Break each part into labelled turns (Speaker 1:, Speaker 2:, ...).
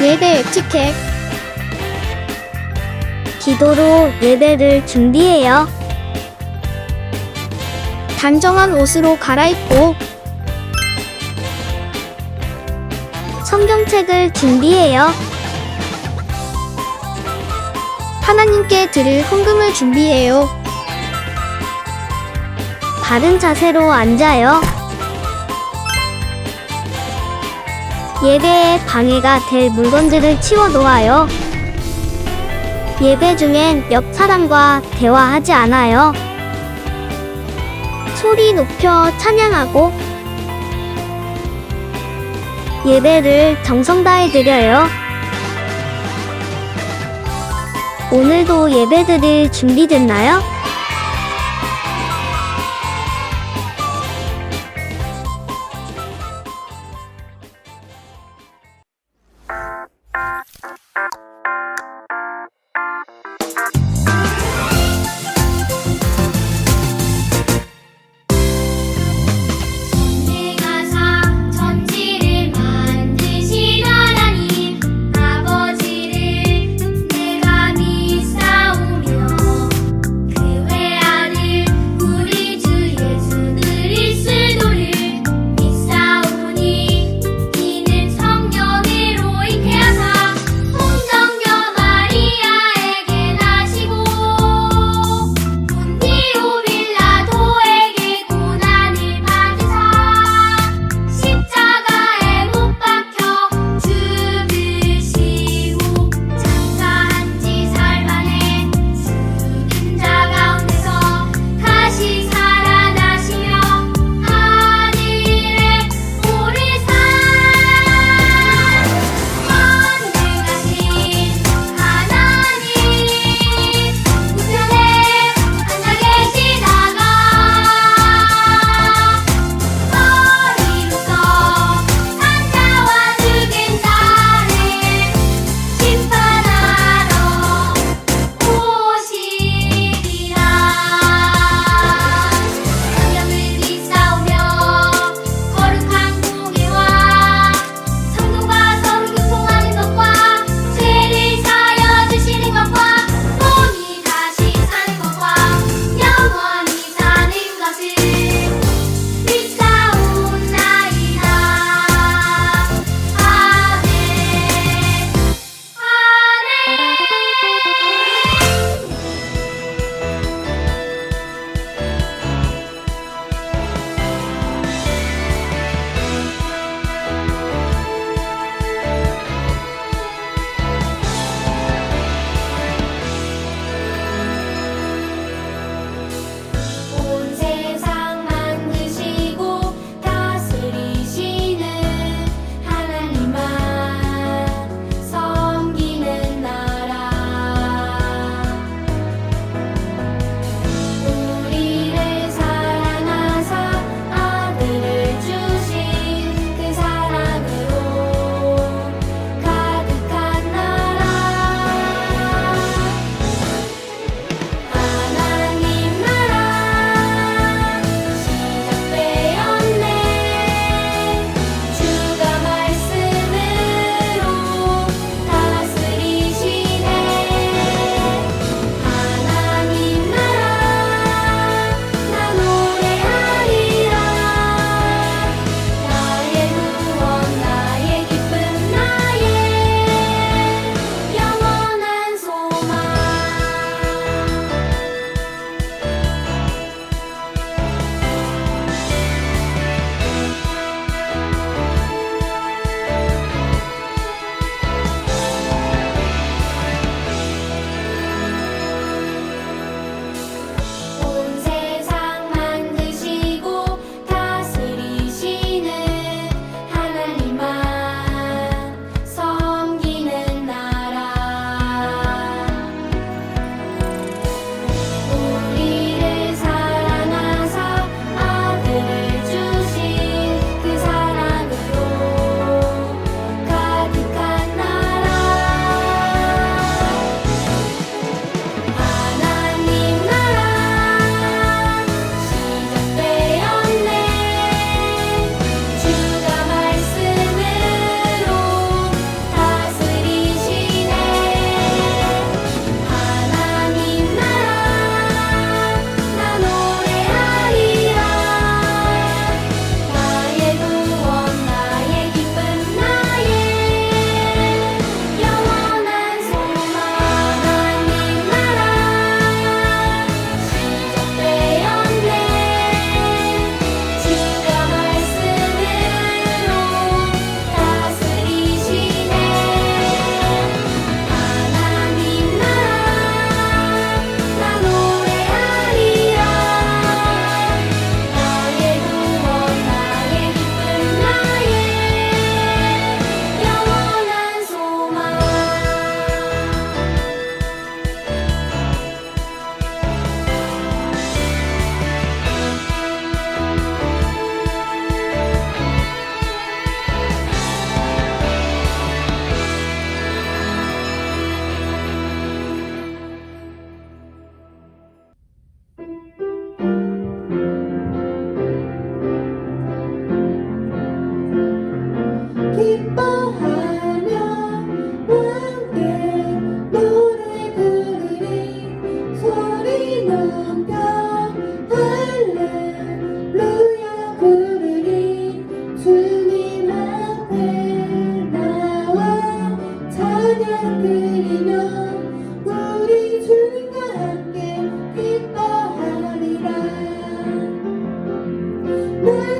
Speaker 1: 예배 에티켓.
Speaker 2: 기도로 예배를 준비해요.
Speaker 1: 단정한 옷으로 갈아입고
Speaker 2: 성경책을 준비해요.
Speaker 1: 하나님께 드릴 헌금을 준비해요.
Speaker 2: 바른 자세로 앉아요. 예배에 방해가 될 물건들을 치워 놓아요. 예배 중엔 옆 사람과 대화하지 않아요. 소리 높여 찬양하고 예배를 정성 다해 드려요. 오늘도 예배 드릴 준비됐나요?
Speaker 3: 내가 믿사오며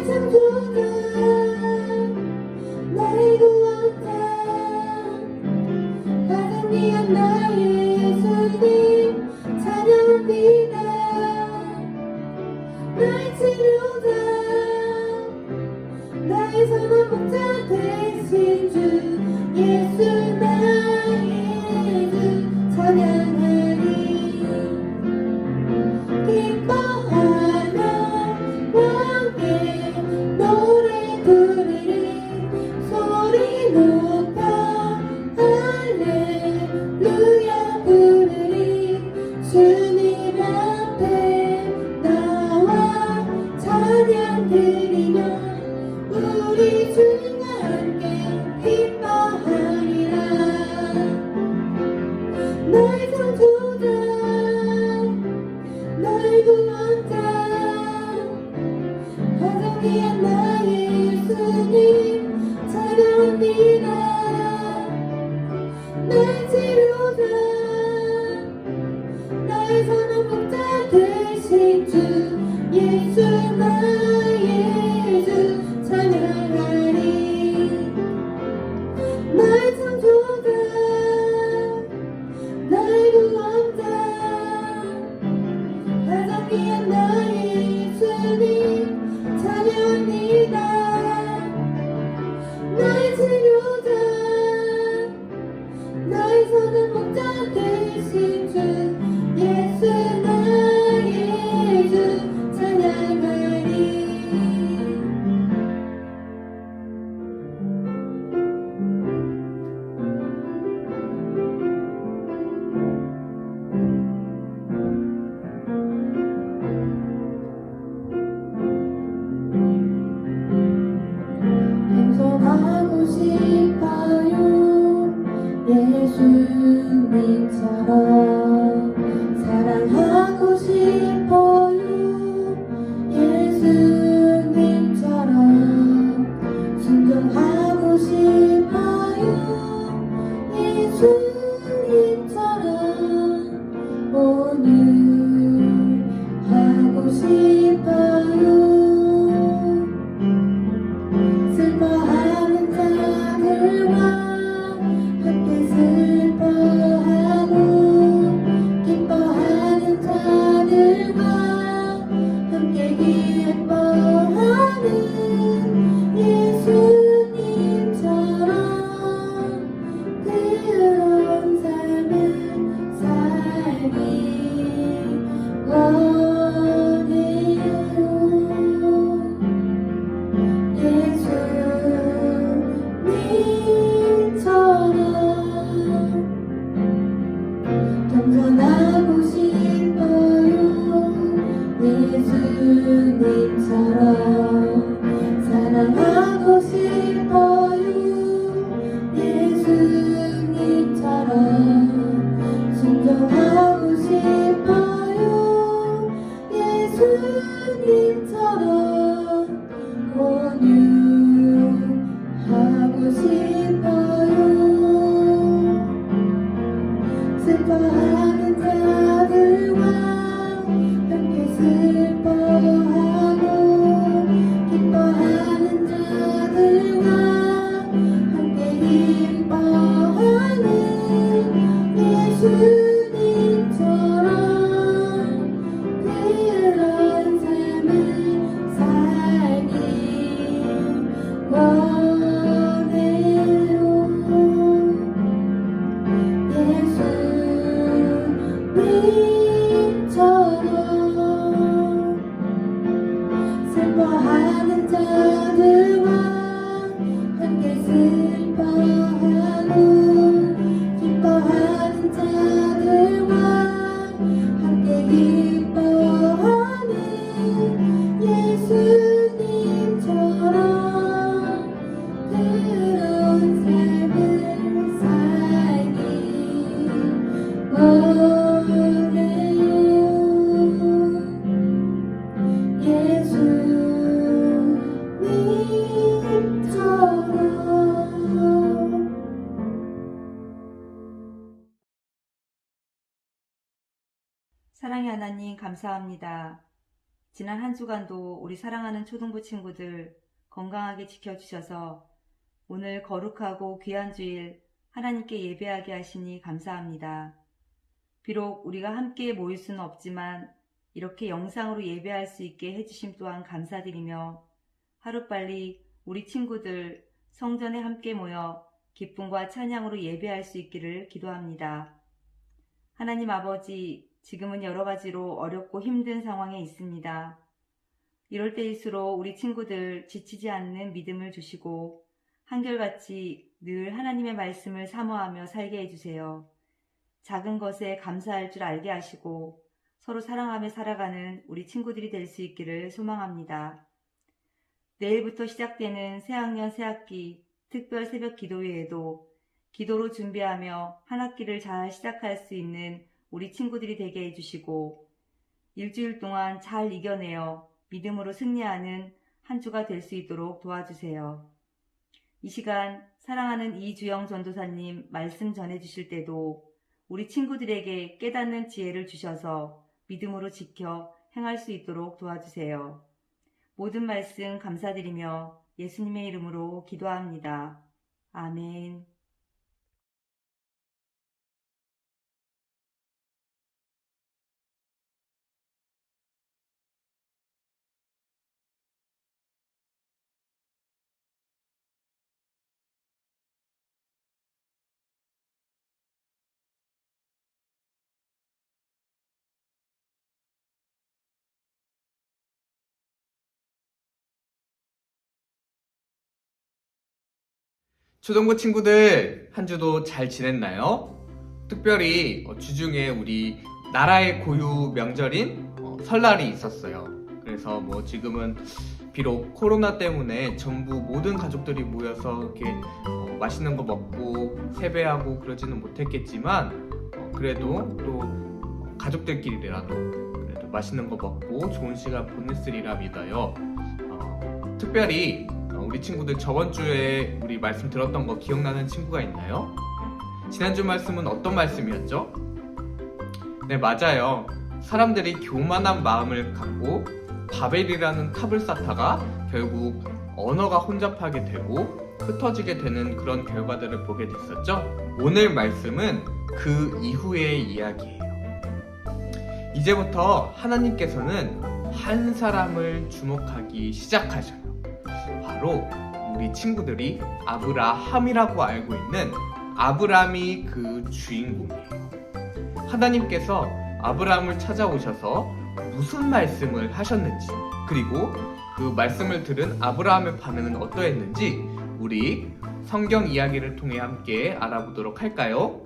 Speaker 3: 창조자 나의 구원자 가장 귀한 나의 예수님 찬양합니다. 나의 치료자 나의 선한 목자 되신 주 예수 나의 주 찬양하리. 기뻐하며 함께 노래 부르리 소리 높여 할렐루야 부르리 주님 앞에 나와 찬양 드리며 우리 주님과 함께 기뻐하리라. 나의 창조자 나의 구원자 가장 귀한 나의 예수님 찬양합니다. 나의 치료자 나의 선한 목자 되신 주 예수 나의 주 찬양하리. 나의 창조자 나의 구원자 가장 귀한 나의 예수님 찬양합니다. 나의 치료자 나의 선한 목자 되신 주 예수 나의 주 찬양하리. 겸손하고 싶어요 예수님처럼 사랑하고 싶어요 예수님처럼 순종하고 싶어요 예수님처럼 온유하고 싶어요. 슬퍼하는 자들과 함께 슬퍼하고 기뻐하는 자들과 함께 기뻐하는 예수님처럼 그런 삶을 살기 원해요. 겸손하고 싶어요 예수님처럼 사랑하고 싶어요 예수님처럼 순종하고 싶어요 예수님처럼 온유하고 싶어요. 슬퍼하는 자들과 함께 슬퍼하고 기뻐하는 자들과 함께 기뻐하는 예수님처럼 그런 삶을 살기 원해요. 예수님처럼 슬퍼하는 자들과 함께 슬퍼하고 기뻐하는 자들과 함께 기뻐하는 예수님처럼 그런 삶을 살기 원해요. 예수님처럼.
Speaker 4: 사랑의 하나님 감사합니다. 지난 한 주간도 우리 사랑하는 초등부 친구들 건강하게 지켜주셔서 오늘 거룩하고 귀한 주일 하나님께 예배하게 하시니 감사합니다. 비록 우리가 함께 모일 수는 없지만 이렇게 영상으로 예배할 수 있게 해주심 또한 감사드리며 하루빨리 우리 친구들 성전에 함께 모여 기쁨과 찬양으로 예배할 수 있기를 기도합니다. 하나님 아버지, 지금은 여러 가지로 어렵고 힘든 상황에 있습니다. 이럴 때일수록 우리 친구들 지치지 않는 믿음을 주시고 한결같이 늘 하나님의 말씀을 사모하며 살게 해주세요. 작은 것에 감사할 줄 알게 하시고 서로 사랑하며 살아가는 우리 친구들이 될 수 있기를 소망합니다. 내일부터 시작되는 새학년 새학기 특별 새벽 기도회에도 기도로 준비하며 한 학기를 잘 시작할 수 있는 우리 친구들이 되게 해주시고 일주일 동안 잘 이겨내어 믿음으로 승리하는 한 주가 될 수 있도록 도와주세요. 이 시간 사랑하는 이주영 전도사님 말씀 전해주실 때도 우리 친구들에게 깨닫는 지혜를 주셔서 믿음으로 지켜 행할 수 있도록 도와주세요. 모든 말씀 감사드리며 예수님의 이름으로 기도합니다. 아멘.
Speaker 5: 초등부 친구들 한 주도 잘 지냈나요? 특별히 주중에 우리 나라의 고유 명절인 설날이 있었어요. 그래서 지금은 비록 코로나 때문에 전부 모든 가족들이 모여서 이렇게 맛있는 거 먹고 세배하고 그러지는 못했겠지만 그래도 또 가족들끼리라도 그래도 맛있는 거 먹고 좋은 시간 보냈으리라 믿어요. 특별히 우리 친구들 저번 주에 우리 말씀 들었던 거 기억나는 친구가 있나요? 지난주 말씀은 어떤 말씀이었죠? 네, 맞아요. 사람들이 교만한 마음을 갖고 바벨이라는 탑을 쌓다가 결국 언어가 혼잡하게 되고 흩어지게 되는 그런 결과들을 보게 됐었죠? 오늘 말씀은 그 이후의 이야기예요. 이제부터 하나님께서는 한 사람을 주목하기 시작하셔요. 바로 우리 친구들이 아브라함이라고 알고 있는 아브라함이 그 주인공이에요. 하나님께서 아브라함을 찾아오셔서 무슨 말씀을 하셨는지, 그리고 그 말씀을 들은 아브라함의 반응은 어떠했는지 우리 성경 이야기를 통해 함께 알아보도록 할까요?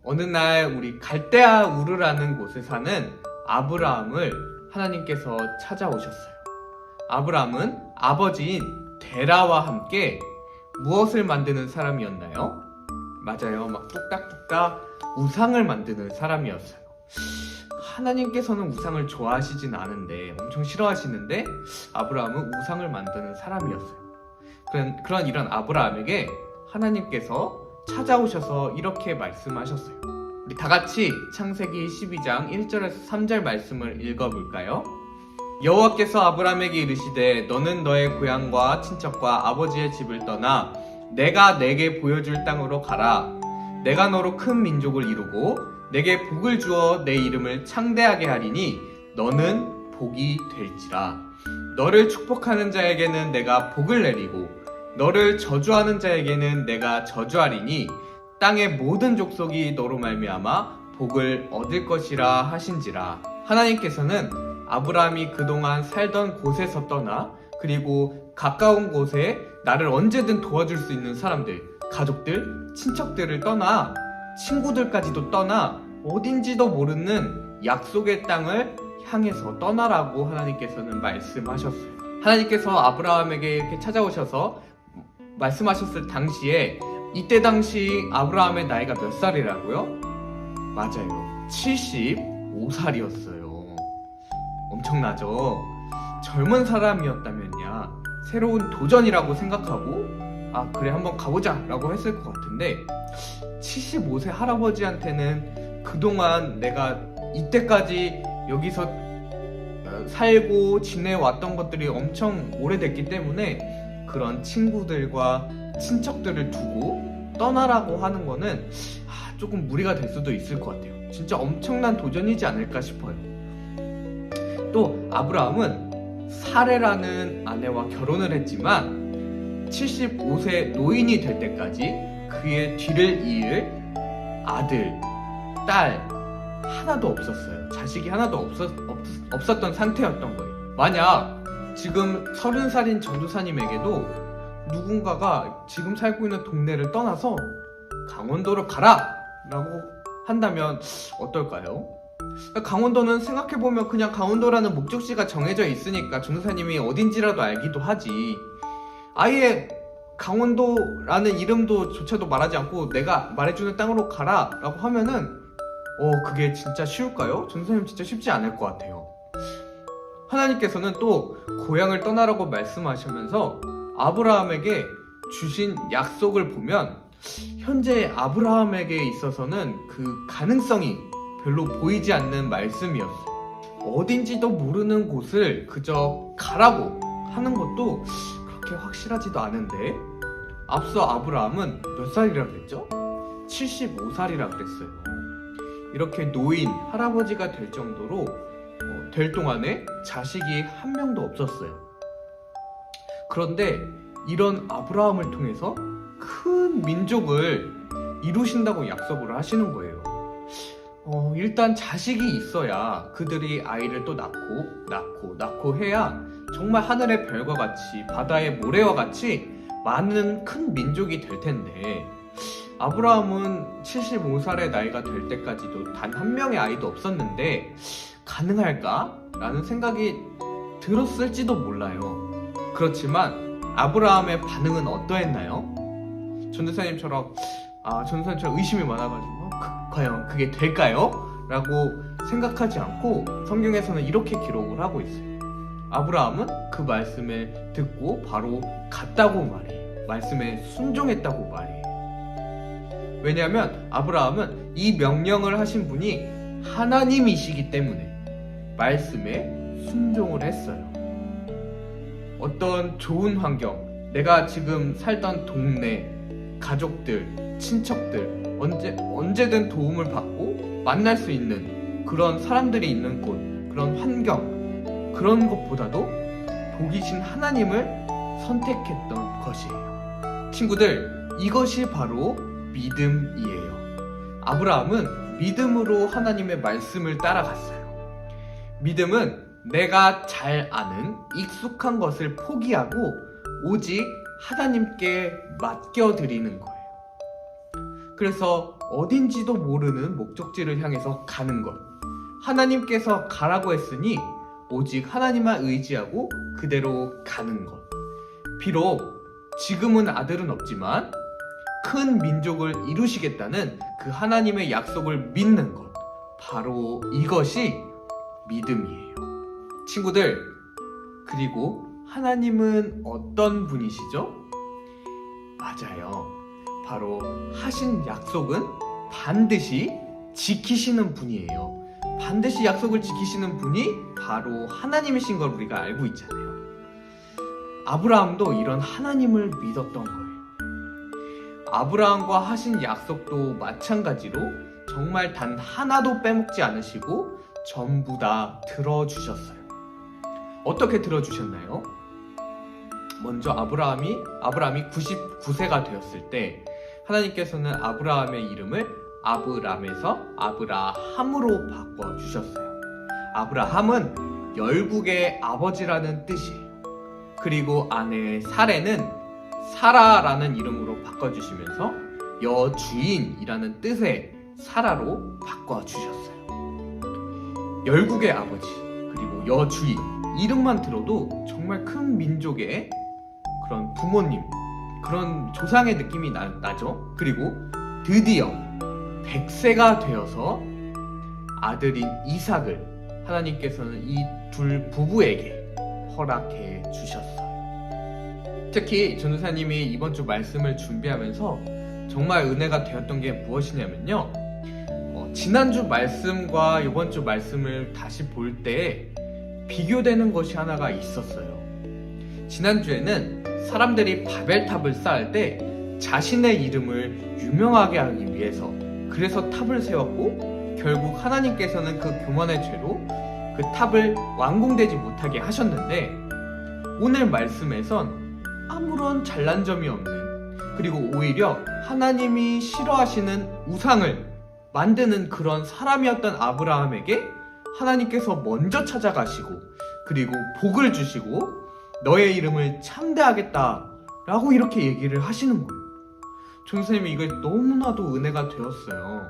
Speaker 5: 어느 날 우리 갈대아 우르라는 곳에 사는 아브라함을 하나님께서 찾아오셨어요. 아브라함은 아버지인 데라와 함께 무엇을 만드는 사람이었나요? 맞아요. 막 뚝딱뚝딱 우상을 만드는 사람이었어요. 하나님께서는 우상을 좋아하시진 않은데 엄청 싫어하시는데 아브라함은 우상을 만드는 사람이었어요. 그런 이런 아브라함에게 하나님께서 찾아오셔서 이렇게 말씀하셨어요. 우리 다 같이 창세기 12장 1절에서 3절 말씀을 읽어볼까요? 여호와께서 아브라함에게 이르시되 너는 너의 고향과 친척과 아버지의 집을 떠나 내가 내게 보여줄 땅으로 가라. 내가 너로 큰 민족을 이루고 내게 복을 주어 내 이름을 창대하게 하리니 너는 복이 될지라. 너를 축복하는 자에게는 내가 복을 내리고 너를 저주하는 자에게는 내가 저주하리니 땅의 모든 족속이 너로 말미암아 복을 얻을 것이라 하신지라. 하나님께서는 아브라함이 그동안 살던 곳에서 떠나 그리고 가까운 곳에 나를 언제든 도와줄 수 있는 사람들, 가족들, 친척들을 떠나 친구들까지도 떠나 어딘지도 모르는 약속의 땅을 향해서 떠나라고 하나님께서는 말씀하셨어요. 하나님께서 아브라함에게 이렇게 찾아오셔서 말씀하셨을 당시에 이때 당시 아브라함의 나이가 몇 살이라고요? 맞아요. 75살이었어요. 엄청나죠? 젊은 사람이었다면야 새로운 도전이라고 생각하고 그래 한번 가보자 라고 했을 것 같은데 75세 할아버지한테는 그동안 내가 이때까지 여기서 살고 지내왔던 것들이 엄청 오래됐기 때문에 그런 친구들과 친척들을 두고 떠나라고 하는 거는 조금 무리가 될 수도 있을 것 같아요. 진짜 엄청난 도전이지 않을까 싶어요. 또 아브라함은 사레라는 아내와 결혼을 했지만 75세 노인이 될 때까지 그의 뒤를 이을 아들, 딸 하나도 없었어요. 자식이 하나도 없었던 상태였던 거예요. 만약 지금 30살인 전도사님에게도 누군가가 지금 살고 있는 동네를 떠나서 강원도로 가라! 라고 한다면 어떨까요? 강원도는 생각해보면 그냥 강원도라는 목적지가 정해져 있으니까 전도사님이 어딘지라도 알기도 하지. 아예 강원도라는 이름도 조차도 말하지 않고 내가 말해주는 땅으로 가라 라고 하면은 그게 진짜 쉬울까요? 전도사님 진짜 쉽지 않을 것 같아요. 하나님께서는 또 고향을 떠나라고 말씀하시면서 아브라함에게 주신 약속을 보면 현재 아브라함에게 있어서는 그 가능성이 별로 보이지 않는 말씀이었어요. 어딘지도 모르는 곳을 그저 가라고 하는 것도 그렇게 확실하지도 않은데 앞서 아브라함은 몇 살이라 그랬죠? 75살이라 그랬어요. 이렇게 노인, 할아버지가 될 정도로 될 동안에 자식이 한 명도 없었어요. 그런데 이런 아브라함을 통해서 큰 민족을 이루신다고 약속을 하시는 거예요. 일단 자식이 있어야 그들이 아이를 또 낳고 해야 정말 하늘의 별과 같이 바다의 모래와 같이 많은 큰 민족이 될 텐데 아브라함은 75살의 나이가 될 때까지도 단 한 명의 아이도 없었는데 가능할까? 라는 생각이 들었을지도 몰라요. 그렇지만 아브라함의 반응은 어떠했나요? 전도사님처럼 의심이 많아가지고 과연 그게 될까요? 라고 생각하지 않고 성경에서는 이렇게 기록을 하고 있어요. 아브라함은 그 말씀을 듣고 바로 갔다고 말해요. 말씀에 순종했다고 말해요. 왜냐하면 아브라함은 이 명령을 하신 분이 하나님이시기 때문에 말씀에 순종을 했어요. 어떤 좋은 환경, 내가 지금 살던 동네, 가족들, 친척들 언제든 도움을 받고 만날 수 있는 그런 사람들이 있는 곳, 그런 환경, 그런 것보다도 복이신 하나님을 선택했던 것이에요. 친구들, 이것이 바로 믿음이에요. 아브라함은 믿음으로 하나님의 말씀을 따라갔어요. 믿음은 내가 잘 아는 익숙한 것을 포기하고 오직 하나님께 맡겨드리는 거예요. 그래서 어딘지도 모르는 목적지를 향해서 가는 것. 하나님께서 가라고 했으니 오직 하나님만 의지하고 그대로 가는 것. 비록 지금은 아들은 없지만 큰 민족을 이루시겠다는 그 하나님의 약속을 믿는 것. 바로 이것이 믿음이에요. 친구들, 그리고 하나님은 어떤 분이시죠? 맞아요. 바로 하신 약속은 반드시 지키시는 분이에요. 반드시 약속을 지키시는 분이 바로 하나님이신 걸 우리가 알고 있잖아요. 아브라함도 이런 하나님을 믿었던 거예요. 아브라함과 하신 약속도 마찬가지로 정말 단 하나도 빼먹지 않으시고 전부 다 들어주셨어요. 어떻게 들어주셨나요? 먼저 아브라함이 99세가 되었을 때 하나님께서는 아브라함의 이름을 아브람에서 아브라함으로 바꿔주셨어요. 아브라함은 열국의 아버지라는 뜻이에요. 그리고 아내 사레는 사라라는 이름으로 바꿔주시면서 여주인이라는 뜻의 사라로 바꿔주셨어요. 열국의 아버지 그리고 여주인, 이름만 들어도 정말 큰 민족의 그런 부모님, 그런 조상의 느낌이 나죠. 그리고 드디어 100세가 되어서 아들인 이삭을 하나님께서는 이 둘 부부에게 허락해 주셨어요. 특히 전도사님이 이번 주 말씀을 준비하면서 정말 은혜가 되었던 게 무엇이냐면요, 지난주 말씀과 이번 주 말씀을 다시 볼 때 비교되는 것이 하나가 있었어요. 지난주에는 사람들이 바벨탑을 쌓을 때 자신의 이름을 유명하게 하기 위해서 그래서 탑을 세웠고, 결국 하나님께서는 그 교만의 죄로 그 탑을 완공되지 못하게 하셨는데, 오늘 말씀에선 아무런 잘난 점이 없는, 그리고 오히려 하나님이 싫어하시는 우상을 만드는 그런 사람이었던 아브라함에게 하나님께서 먼저 찾아가시고, 그리고 복을 주시고 너의 이름을 창대하겠다 라고 이렇게 얘기를 하시는 거예요. 전도사님이 이걸 너무나도 은혜가 되었어요.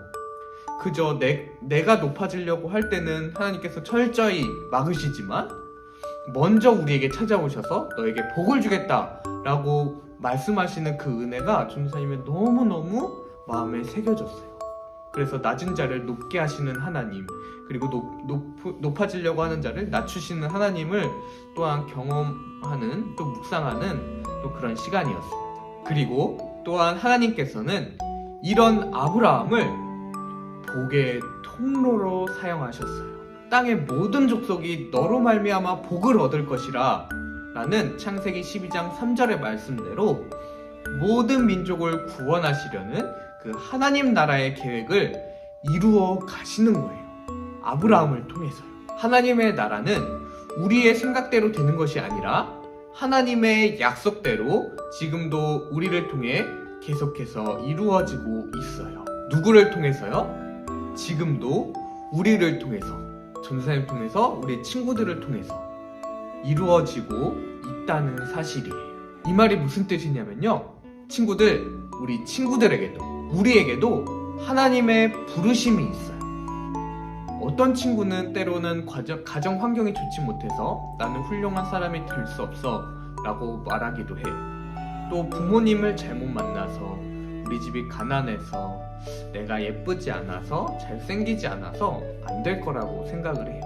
Speaker 5: 그저 내가 높아지려고 할 때는 하나님께서 철저히 막으시지만, 먼저 우리에게 찾아오셔서 너에게 복을 주겠다 라고 말씀하시는 그 은혜가 전도사님의 너무너무 마음에 새겨졌어요. 그래서 낮은 자를 높게 하시는 하나님, 그리고 높아지려고 하는 자를 낮추시는 하나님을 또한 경험하는, 또 묵상하는 또 그런 시간이었습니다. 그리고 또한 하나님께서는 이런 아브라함을 복의 통로로 사용하셨어요. 땅의 모든 족속이 너로 말미암아 복을 얻을 것이라 라는 창세기 12장 3절의 말씀대로 모든 민족을 구원하시려는 그 하나님 나라의 계획을 이루어 가시는 거예요. 아브라함을 통해서요. 하나님의 나라는 우리의 생각대로 되는 것이 아니라 하나님의 약속대로 지금도 우리를 통해 계속해서 이루어지고 있어요. 누구를 통해서요? 지금도 우리를 통해서, 전도사님 통해서, 우리 친구들을 통해서 이루어지고 있다는 사실이에요. 이 말이 무슨 뜻이냐면요, 친구들, 우리 친구들에게도, 우리에게도 하나님의 부르심이 있어요. 어떤 친구는 때로는 가정 환경이 좋지 못해서 나는 훌륭한 사람이 될 수 없어 라고 말하기도 해요. 또 부모님을 잘못 만나서, 우리 집이 가난해서, 내가 예쁘지 않아서, 잘생기지 않아서 안 될 거라고 생각을 해요.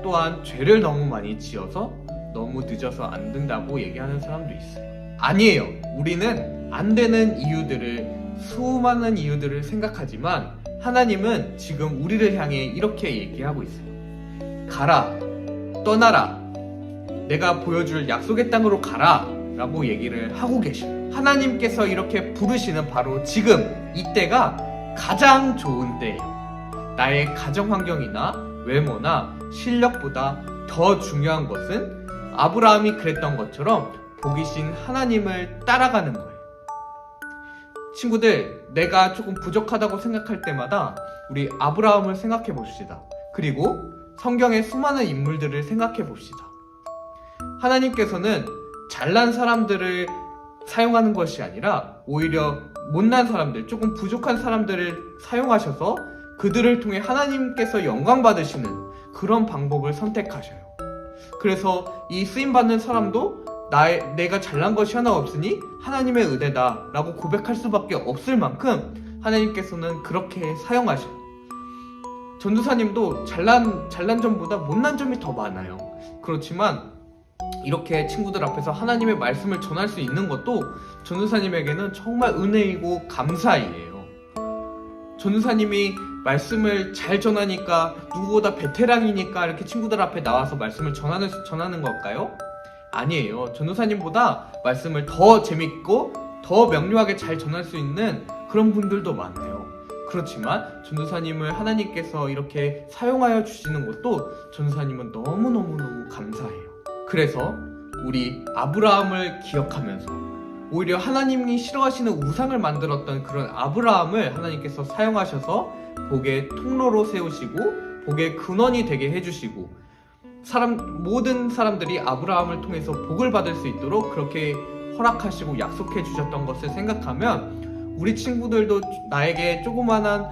Speaker 5: 또한 죄를 너무 많이 지어서 너무 늦어서 안 된다고 얘기하는 사람도 있어요. 아니에요. 우리는 안 되는 이유들을, 수많은 이유들을 생각하지만 하나님은 지금 우리를 향해 이렇게 얘기하고 있어요. 가라, 떠나라, 내가 보여줄 약속의 땅으로 가라 라고 얘기를 하고 계셔요. 하나님께서 이렇게 부르시는 바로 지금 이때가 가장 좋은 때예요. 나의 가정 환경이나 외모나 실력보다 더 중요한 것은 아브라함이 그랬던 것처럼 복이신 하나님을 따라가는 거예요. 친구들, 내가 조금 부족하다고 생각할 때마다 우리 아브라함을 생각해 봅시다. 그리고 성경의 수많은 인물들을 생각해 봅시다. 하나님께서는 잘난 사람들을 사용하는 것이 아니라 오히려 못난 사람들, 조금 부족한 사람들을 사용하셔서 그들을 통해 하나님께서 영광 받으시는 그런 방법을 선택하셔요. 그래서 이 쓰임받는 사람도 내가 잘난 것이 하나 없으니 하나님의 은혜다 라고 고백할 수밖에 없을 만큼 하나님께서는 그렇게 사용하셔요. 전도사님도 잘난 점보다 못난 점이 더 많아요. 그렇지만 이렇게 친구들 앞에서 하나님의 말씀을 전할 수 있는 것도 전도사님에게는 정말 은혜이고 감사이에요. 전도사님이 말씀을 잘 전하니까, 누구보다 베테랑이니까 이렇게 친구들 앞에 나와서 말씀을 전하는 걸까요? 아니에요. 전도사님보다 말씀을 더 재밌고 더 명료하게 잘 전할 수 있는 그런 분들도 많아요. 그렇지만 전도사님을 하나님께서 이렇게 사용하여 주시는 것도 전도사님은 너무너무너무 감사해요. 그래서 우리 아브라함을 기억하면서 오히려 하나님이 싫어하시는 우상을 만들었던 그런 아브라함을 하나님께서 사용하셔서 복의 통로로 세우시고 복의 근원이 되게 해주시고 모든 사람들이 아브라함을 통해서 복을 받을 수 있도록 그렇게 허락하시고 약속해 주셨던 것을 생각하면 우리 친구들도 나에게 조그만한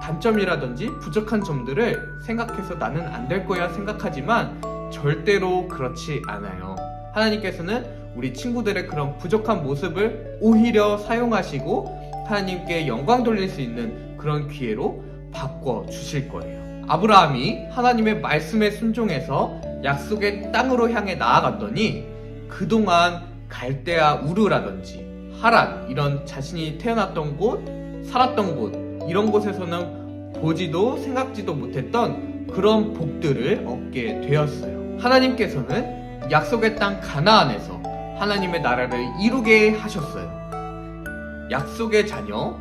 Speaker 5: 단점이라든지 부족한 점들을 생각해서 나는 안 될 거야 생각하지만 절대로 그렇지 않아요. 하나님께서는 우리 친구들의 그런 부족한 모습을 오히려 사용하시고 하나님께 영광 돌릴 수 있는 그런 기회로 바꿔 주실 거예요. 아브라함이 하나님의 말씀에 순종해서 약속의 땅으로 향해 나아갔더니 그동안 갈대아 우르라든지 하란, 이런 자신이 태어났던 곳, 살았던 곳, 이런 곳에서는 보지도 생각지도 못했던 그런 복들을 얻게 되었어요. 하나님께서는 약속의 땅 가나안에서 하나님의 나라를 이루게 하셨어요. 약속의 자녀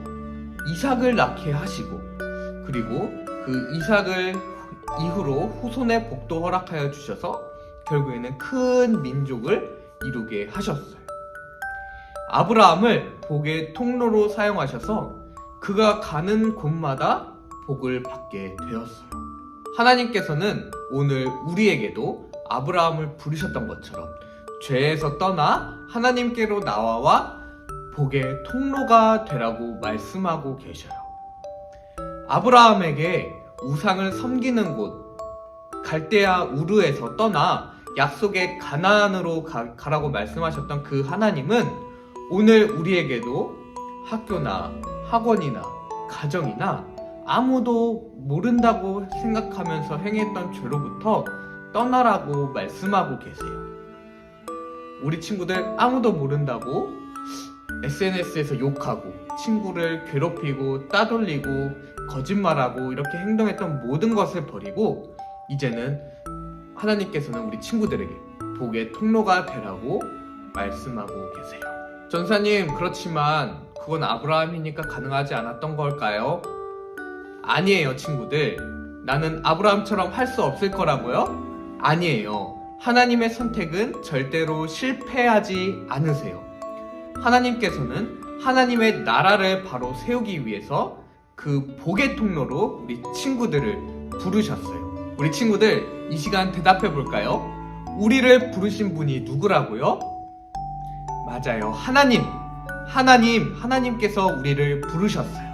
Speaker 5: 이삭을 낳게 하시고, 그리고 그 이삭을 이후로 후손의 복도 허락하여 주셔서 결국에는 큰 민족을 이루게 하셨어요. 아브라함을 복의 통로로 사용하셔서 그가 가는 곳마다 복을 받게 되었어요. 하나님께서는 오늘 우리에게도 아브라함을 부르셨던 것처럼 죄에서 떠나 하나님께로 나와 복의 통로가 되라고 말씀하고 계셔요. 아브라함에게 우상을 섬기는 곳 갈대아 우르에서 떠나 약속의 가나안으로 가라고 말씀하셨던 그 하나님은 오늘 우리에게도 학교나 학원이나 가정이나 아무도 모른다고 생각하면서 행했던 죄로부터 떠나라고 말씀하고 계세요. 우리 친구들 아무도 모른다고 SNS에서 욕하고 친구를 괴롭히고 따돌리고 거짓말하고 이렇게 행동했던 모든 것을 버리고 이제는 하나님께서는 우리 친구들에게 복의 통로가 되라고 말씀하고 계세요. 전사님, 그렇지만 그건 아브라함이니까 가능하지 않았던 걸까요? 아니에요, 친구들. 나는 아브라함처럼 할 수 없을 거라고요? 아니에요. 하나님의 선택은 절대로 실패하지 않으세요. 하나님께서는 하나님의 나라를 바로 세우기 위해서 그 복의 통로로 우리 친구들을 부르셨어요. 우리 친구들, 이 시간 대답해 볼까요? 우리를 부르신 분이 누구라고요? 맞아요. 하나님께서 우리를 부르셨어요.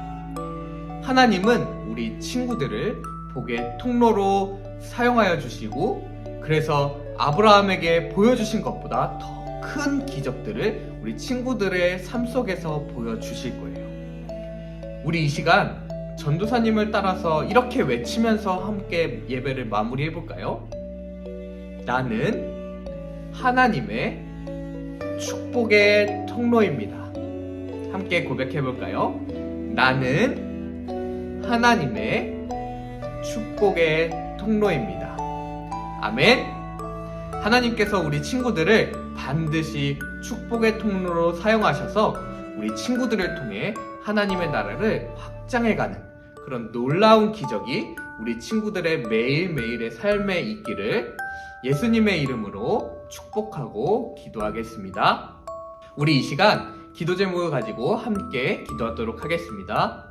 Speaker 5: 하나님은 우리 친구들을 복의 통로로 사용하여 주시고, 그래서 아브라함에게 보여주신 것보다 더 큰 기적들을 우리 친구들의 삶 속에서 보여주실 거예요. 우리 이 시간 전도사님을 따라서 이렇게 외치면서 함께 예배를 마무리해 볼까요? 나는 하나님의 축복의 통로입니다. 함께 고백해 볼까요? 나는 하나님의 축복의 통로입니다. 아멘. 하나님께서 우리 친구들을 반드시 축복의 통로로 사용하셔서 우리 친구들을 통해 하나님의 나라를 확장해가는 그런 놀라운 기적이 우리 친구들의 매일매일의 삶에 있기를 예수님의 이름으로 축복하고 기도하겠습니다. 우리 이 시간 기도 제목을 가지고 함께 기도하도록 하겠습니다.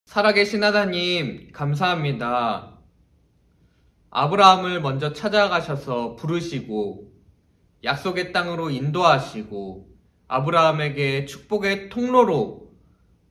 Speaker 5: 살아계신 하나님, 감사합니다. 아브라함을 먼저 찾아가셔서 부르시고 약속의 땅으로 인도하시고 아브라함에게 축복의 통로로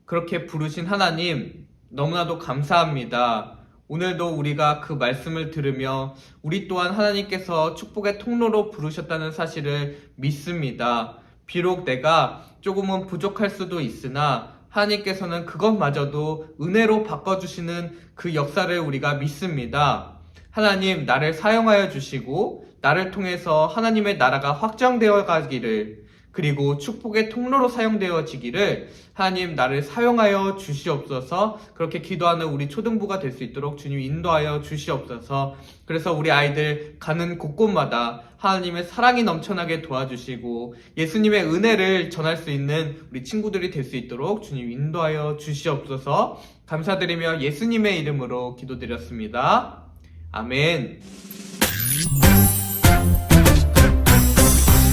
Speaker 5: 그렇게 부르신 하나님, 너무나도 감사합니다. 오늘도 우리가 그 말씀을 들으며 우리 또한 하나님께서 축복의 통로로 부르셨다는 사실을 믿습니다. 비록 내가 조금은 부족할 수도 있으나 하나님께서는 그것마저도 은혜로 바꿔주시는 그 역사를 우리가 믿습니다. 하나님, 나를 사용하여 주시고 나를 통해서 하나님의 나라가 확장되어 가기를, 그리고 축복의 통로로 사용되어지기를 하나님 나를 사용하여 주시옵소서. 그렇게 기도하는 우리 초등부가 될 수 있도록 주님 인도하여 주시옵소서. 그래서 우리 아이들 가는 곳곳마다 하나님의 사랑이 넘쳐나게 도와주시고 예수님의 은혜를 전할 수 있는 우리 친구들이 될 수 있도록 주님 인도하여 주시옵소서. 감사드리며 예수님의 이름으로 기도드렸습니다. 아멘.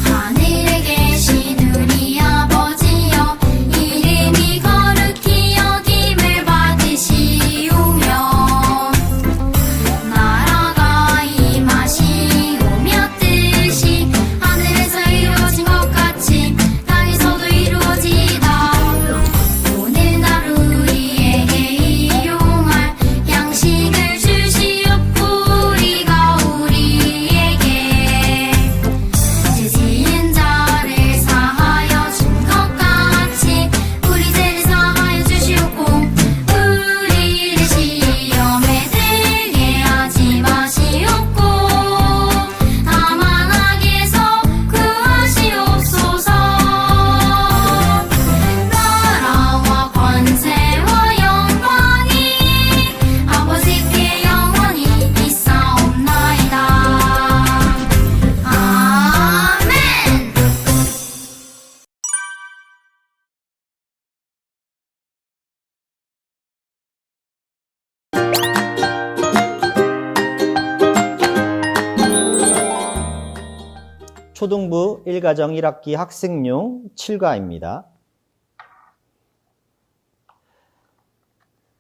Speaker 6: 하늘에 계신 우리 아버지여, 이름이 거룩히 여김을 받으시오며 나라가 임하시오며 뜻이 하늘에서
Speaker 7: 초등부 1가정 1학기 학생용 7과입니다.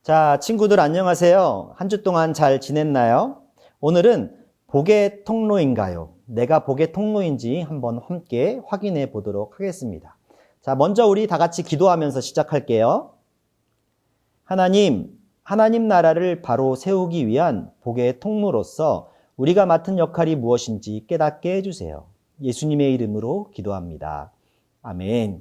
Speaker 7: 자, 친구들 안녕하세요. 한 주 동안 잘 지냈나요? 오늘은 복의 통로인가요? 내가 복의 통로인지 한번 함께 확인해 보도록 하겠습니다. 자, 먼저 우리 다 같이 기도하면서 시작할게요. 하나님 나라를 바로 세우기 위한 복의 통로로서 우리가 맡은 역할이 무엇인지 깨닫게 해주세요. 예수님의 이름으로 기도합니다. 아멘.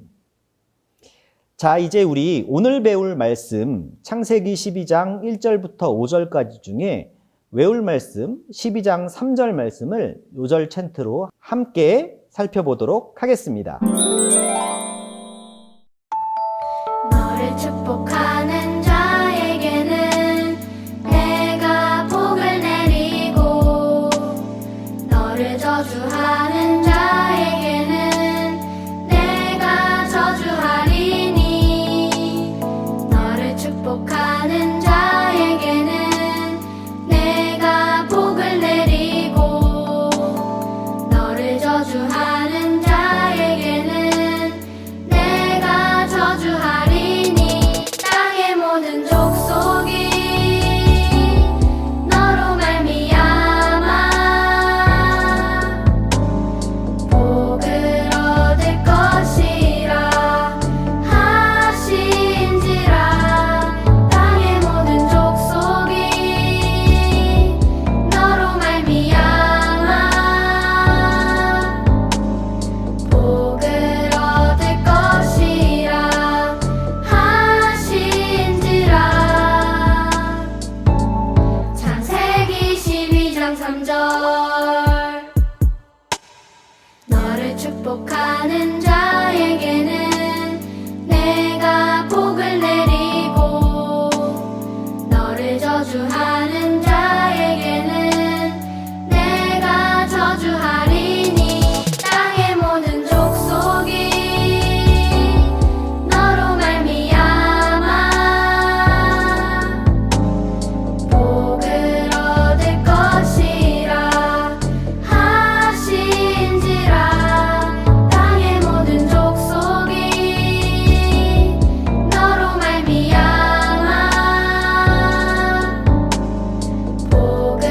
Speaker 7: 자, 이제 우리 오늘 배울 말씀 창세기 12장 1절부터 5절까지 중에 외울 말씀 12장 3절 말씀을 요절 챈트로 함께 살펴보도록 하겠습니다.
Speaker 6: 너를 축복하는 자에게는 내가 복을 내리고 너를 저주하는 자에게는 내가 저주하리니 너를 축복하는 자에게는 내가 복을 내리고 너를 저주하는 자에게는 내가 저주하리니 땅의 모든 족속이 너로 말미암아 복을 얻을 것이라 하신지라 땅의 모든 족속이 너로 말미암아 복을 얻을 것이라 하신지라. 창세기 12장 3절 너를 축복하는 자에게는 내가 복을 내리고 너를 저주하는 자에게는 내가 저주하리니 땅의 모든 족속이 너로 말미암아 복을 얻을 것이라 하신지라 땅의 모든 족속이 너로 말미암아 복을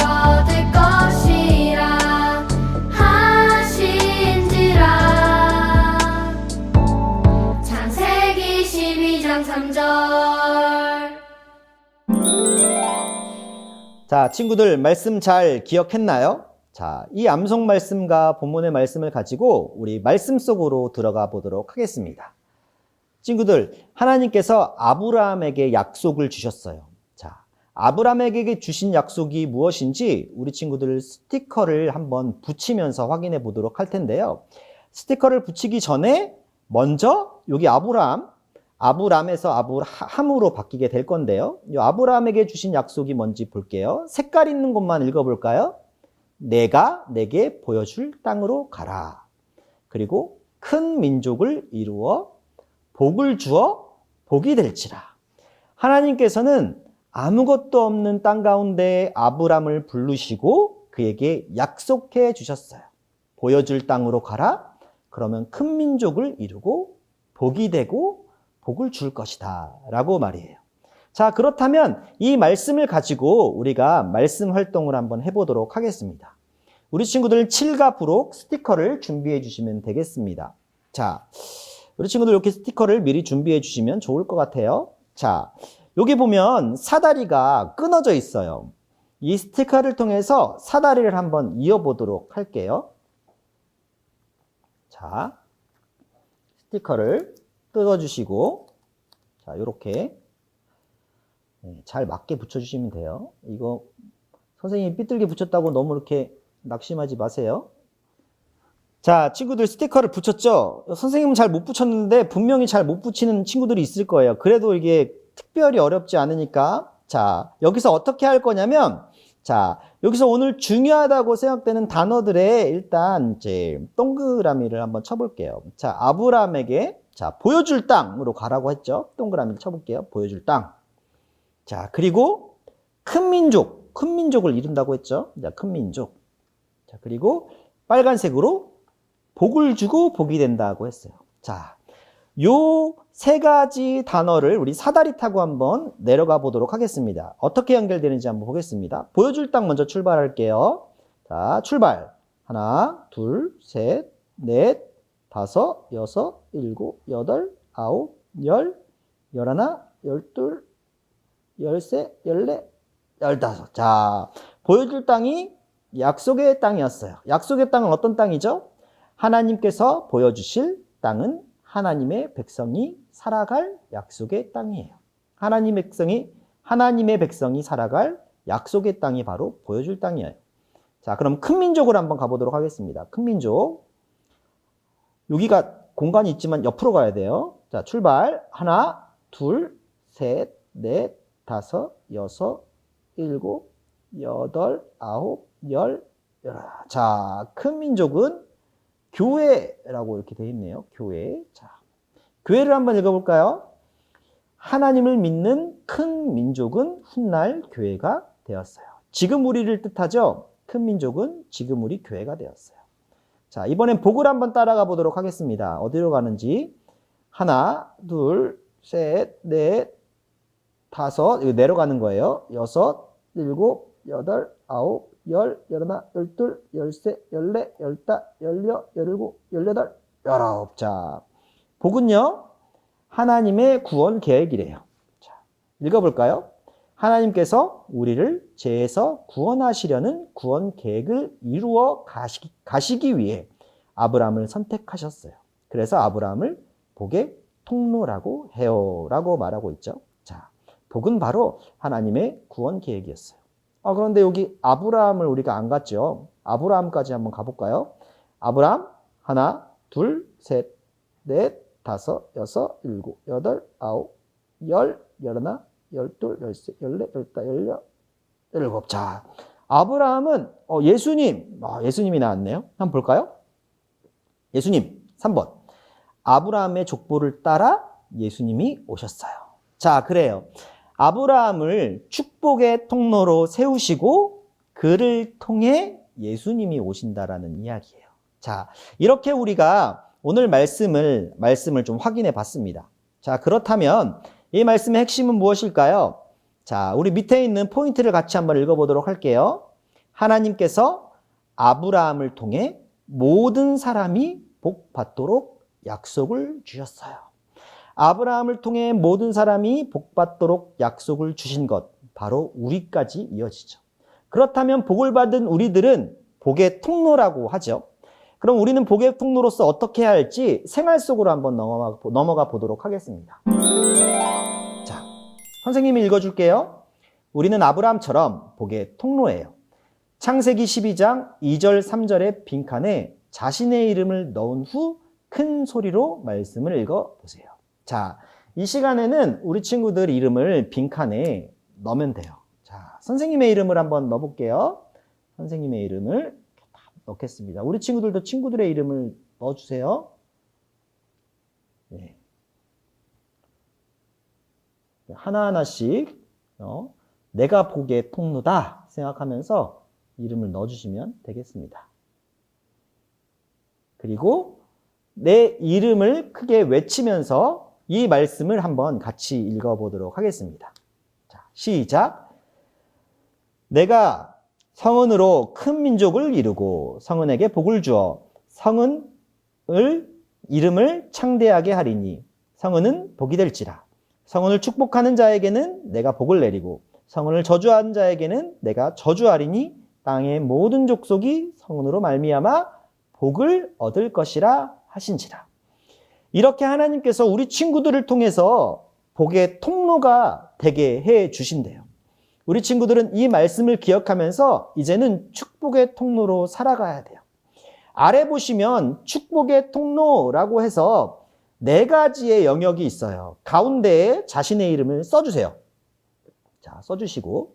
Speaker 6: 얻을 것이라 하신지라. 창세기 12장 3절
Speaker 7: 자, 친구들 말씀 잘 기억했나요? 자, 이 암송 말씀과 본문의 말씀을 가지고 우리 말씀 속으로 들어가 보도록 하겠습니다. 친구들, 하나님께서 아브라함에게 약속을 주셨어요. 자, 아브라함에게 주신 약속이 무엇인지 우리 친구들 스티커를 한번 붙이면서 확인해 보도록 할 텐데요. 스티커를 붙이기 전에 먼저 여기 아브람에서 아브라함으로 바뀌게 될 건데요. 이 아브라함에게 주신 약속이 뭔지 볼게요. 색깔 있는 것만 읽어볼까요? 내가 내게 보여줄 땅으로 가라. 그리고 큰 민족을 이루어 복을 주어 복이 될지라. 하나님께서는 아무것도 없는 땅 가운데 아브람을 부르시고 그에게 약속해 주셨어요. 보여줄 땅으로 가라. 그러면 큰 민족을 이루고 복이 되고 복을 줄 것이다 라고 말이에요. 자, 그렇다면 이 말씀을 가지고 우리가 말씀 활동을 한번 해보도록 하겠습니다. 우리 친구들 7과 부록 스티커를 준비해 주시면 되겠습니다. 자, 우리 친구들 이렇게 스티커를 미리 준비해 주시면 좋을 것 같아요. 자, 여기 보면 사다리가 끊어져 있어요. 이 스티커를 통해서 사다리를 한번 이어보도록 할게요. 자, 스티커를 뜯어주시고, 자, 요렇게 잘 맞게 붙여주시면 돼요. 이거 선생님이 삐뚤게 붙였다고 너무 이렇게 낙심하지 마세요. 자, 친구들 스티커를 붙였죠? 선생님은 잘 못 붙였는데 분명히 잘 못 붙이는 친구들이 있을 거예요. 그래도 이게 특별히 어렵지 않으니까, 자, 여기서 어떻게 할 거냐면, 자, 여기서 오늘 중요하다고 생각되는 단어들에 일단 이제 동그라미를 한번 쳐볼게요. 자, 아브람에게, 자, 보여줄 땅으로 가라고 했죠? 동그라미를 쳐볼게요. 보여줄 땅. 자, 그리고 큰 민족을 이룬다고 했죠? 자, 큰 민족. 자, 그리고 빨간색으로 복을 주고 복이 된다고 했어요. 자, 요 세 가지 단어를 우리 사다리 타고 한번 내려가 보도록 하겠습니다. 어떻게 연결되는지 한번 보겠습니다. 보여줄 땅 먼저 출발할게요. 자, 출발. 하나, 둘, 셋, 넷, 다섯, 여섯, 일곱, 여덟, 아홉, 열, 열하나, 열둘, 열세, 열네, 열다섯. 자, 보여줄 땅이 약속의 땅이었어요. 약속의 땅은 어떤 땅이죠? 하나님께서 보여주실 땅은 하나님의 백성이 살아갈 약속의 땅이에요. 하나님의 백성이 살아갈 약속의 땅이 바로 보여줄 땅이에요. 자, 그럼 큰 민족으로 한번 가보도록 하겠습니다. 큰 민족. 여기가 공간이 있지만 옆으로 가야 돼요. 자, 출발. 하나, 둘, 셋, 넷, 다섯, 여섯, 일곱, 여덟, 아홉, 열, 열하나. 자, 큰 민족은 교회라고 이렇게 되어 있네요. 교회. 자, 교회를 한번 읽어볼까요? 하나님을 믿는 큰 민족은 훗날 교회가 되었어요. 지금 우리를 뜻하죠? 큰 민족은 지금 우리 교회가 되었어요. 자, 이번엔 복을 한번 따라가 보도록 하겠습니다. 어디로 가는지. 하나, 둘, 셋, 넷, 다섯, 이거 내려가는 거예요. 여섯, 일곱, 여덟, 아홉, 열, 열하나, 열둘, 열세, 열네, 열다, 열여, 열일곱, 열여덟, 열아홉. 자, 복은요, 하나님의 구원 계획이래요. 자, 읽어볼까요? 하나님께서 우리를 죄에서 구원하시려는 구원 계획을 이루어 가시기 위해 아브라함을 선택하셨어요. 그래서 아브라함을 복의 통로라고 해요. 라고 말하고 있죠. 자, 복은 바로 하나님의 구원 계획이었어요. 그런데 여기 아브라함을 우리가 안 갔죠. 아브라함까지 한번 가볼까요? 아브라함 하나, 둘, 셋, 넷, 다섯, 여섯, 일곱, 여덟, 아홉, 열, 열하나, 열둘, 열세, 열네, 열다, 열여, 열일곱. 자, 아브라함은 예수님이 나왔네요. 한번 볼까요? 예수님 3번. 아브라함의 족보를 따라 예수님이 오셨어요. 자, 그래요. 아브라함을 축복의 통로로 세우시고 그를 통해 예수님이 오신다라는 이야기예요. 자, 이렇게 우리가 오늘 말씀을 좀 확인해 봤습니다. 자, 그렇다면 이 말씀의 핵심은 무엇일까요? 자, 우리 밑에 있는 포인트를 같이 한번 읽어보도록 할게요. 하나님께서 아브라함을 통해 모든 사람이 복 받도록 약속을 주셨어요. 아브라함을 통해 모든 사람이 복 받도록 약속을 주신 것, 바로 우리까지 이어지죠. 그렇다면 복을 받은 우리들은 복의 통로라고 하죠. 그럼 우리는 복의 통로로서 어떻게 해야 할지 생활 속으로 한번 넘어가 보도록 하겠습니다. 자, 선생님이 읽어줄게요. 우리는 아브라함처럼 복의 통로예요. 창세기 12장 2절 3절의 빈칸에 자신의 이름을 넣은 후 큰 소리로 말씀을 읽어보세요. 자, 이 시간에는 우리 친구들 이름을 빈칸에 넣으면 돼요. 자, 선생님의 이름을 한번 넣어볼게요. 선생님의 이름을 넣겠습니다. 우리 친구들도 친구들의 이름을 넣어주세요. 네. 하나하나씩 내가 복의 통로다 생각하면서 이름을 넣어주시면 되겠습니다. 그리고 내 이름을 크게 외치면서 이 말씀을 한번 같이 읽어보도록 하겠습니다. 자, 시작. 내가 성은으로 큰 민족을 이루고 성은에게 복을 주어 성은을 이름을 창대하게 하리니 성은은 복이 될지라. 성은을 축복하는 자에게는 내가 복을 내리고 성은을 저주하는 자에게는 내가 저주하리니 땅의 모든 족속이 성은으로 말미암아 복을 얻을 것이라 하신지라. 이렇게 하나님께서 우리 친구들을 통해서 복의 통로가 되게 해 주신대요. 우리 친구들은 이 말씀을 기억하면서 이제는 축복의 통로로 살아가야 돼요. 아래 보시면 축복의 통로라고 해서 4가지의 영역이 있어요. 가운데에 자신의 이름을 써주세요. 자, 써주시고,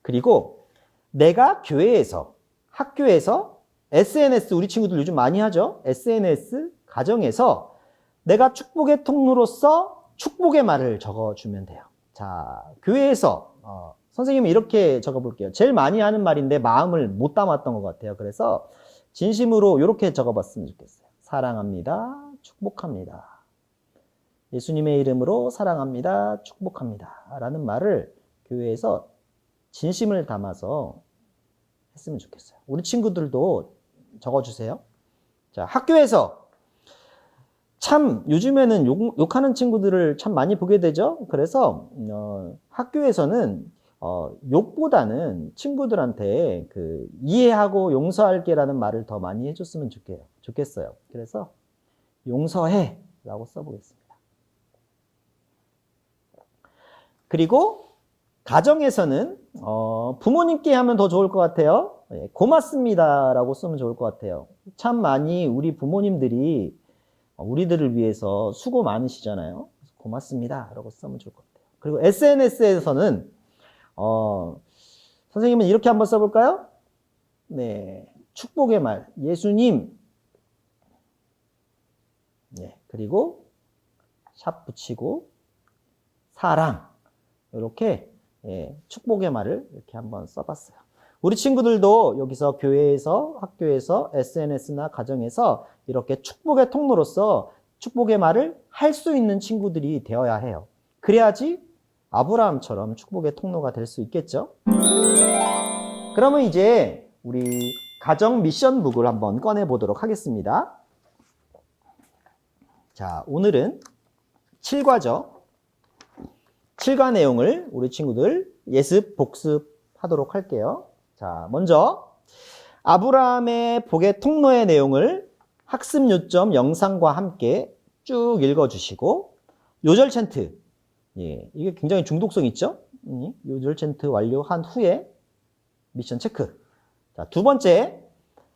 Speaker 7: 그리고 내가 교회에서, 학교에서, SNS, 우리 친구들 요즘 많이 하죠? SNS, 가정에서 내가 축복의 통로로서 축복의 말을 적어주면 돼요. 자, 교회에서 선생님이 이렇게 적어볼게요. 제일 많이 하는 말인데 마음을 못 담았던 것 같아요. 그래서 진심으로 이렇게 적어봤으면 좋겠어요. 사랑합니다. 축복합니다. 예수님의 이름으로 사랑합니다. 축복합니다. 라는 말을 교회에서 진심을 담아서 했으면 좋겠어요. 우리 친구들도 적어주세요. 자, 학교에서 참 요즘에는 욕하는 친구들을 참 많이 보게 되죠. 그래서 학교에서는 욕보다는 친구들한테 이해하고 용서할게라는 말을 더 많이 해줬으면 좋겠어요. 그래서 용서해 라고 써보겠습니다. 그리고 가정에서는 부모님께 하면 더 좋을 것 같아요. 고맙습니다 라고 쓰면 좋을 것 같아요. 참 많이 우리 부모님들이 우리들을 위해서 수고 많으시잖아요. 고맙습니다 라고 쓰면 좋을 것 같아요. 그리고 SNS에서는 선생님은 이렇게 한번 써볼까요? 네, 축복의 말, 예수님. 네, 그리고 샵 붙이고 사랑. 이렇게 축복의 말을 이렇게 한번 써봤어요. 우리 친구들도 여기서 교회에서, 학교에서, SNS나 가정에서 이렇게 축복의 통로로서 축복의 말을 할 수 있는 친구들이 되어야 해요. 그래야지 아브라함처럼 축복의 통로가 될 수 있겠죠? 그러면 이제 우리 가정 미션북을 한번 꺼내 보도록 하겠습니다. 자, 오늘은 7과죠. 7과 내용을 우리 친구들 예습, 복습하도록 할게요. 자, 먼저 아브라함의 복의 통로의 내용을 학습 요점 영상과 함께 쭉 읽어주시고 요절 챈트, 이게 굉장히 중독성 있죠? 요절 챈트 완료한 후에 미션 체크. 자, 두 번째,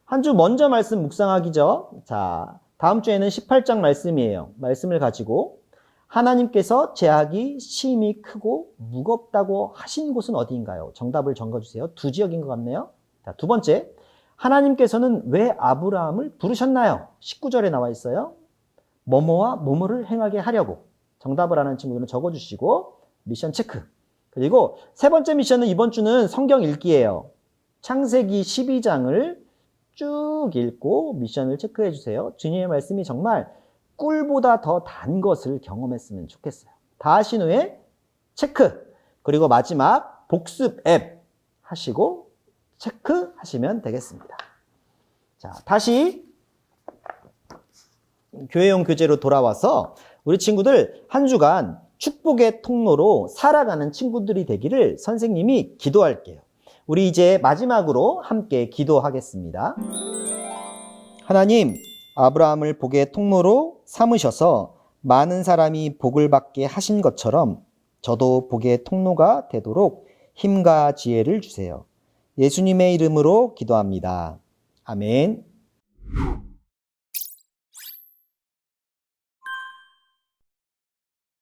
Speaker 7: 한 주 먼저 말씀 묵상하기죠. 자, 다음 주에는 18장 말씀이에요. 말씀을 가지고 하나님께서 제약이 심히 크고 무겁다고 하신 곳은 어디인가요? 정답을 적어주세요. 두 지역인 것 같네요. 자, 두 번째, 하나님께서는 왜 아브라함을 부르셨나요? 19절에 나와 있어요. 뭐뭐와 뭐뭐를 행하게 하려고. 정답을 아는 친구들은 적어주시고 미션 체크. 그리고 세 번째 미션은 이번 주는 성경 읽기예요. 창세기 12장을 쭉 읽고 미션을 체크해 주세요. 주님의 말씀이 정말 꿀보다 더 단 것을 경험했으면 좋겠어요. 다 하신 후에 체크. 그리고 마지막 복습 앱 하시고 체크하시면 되겠습니다. 자, 다시 교회용 교재로 돌아와서 우리 친구들 한 주간 축복의 통로로 살아가는 친구들이 되기를 선생님이 기도할게요. 우리 이제 마지막으로 함께 기도하겠습니다. 하나님, 아브라함을 복의 통로로 삼으셔서 많은 사람이 복을 받게 하신 것처럼 저도 복의 통로가 되도록 힘과 지혜를 주세요. 예수님의 이름으로 기도합니다. 아멘.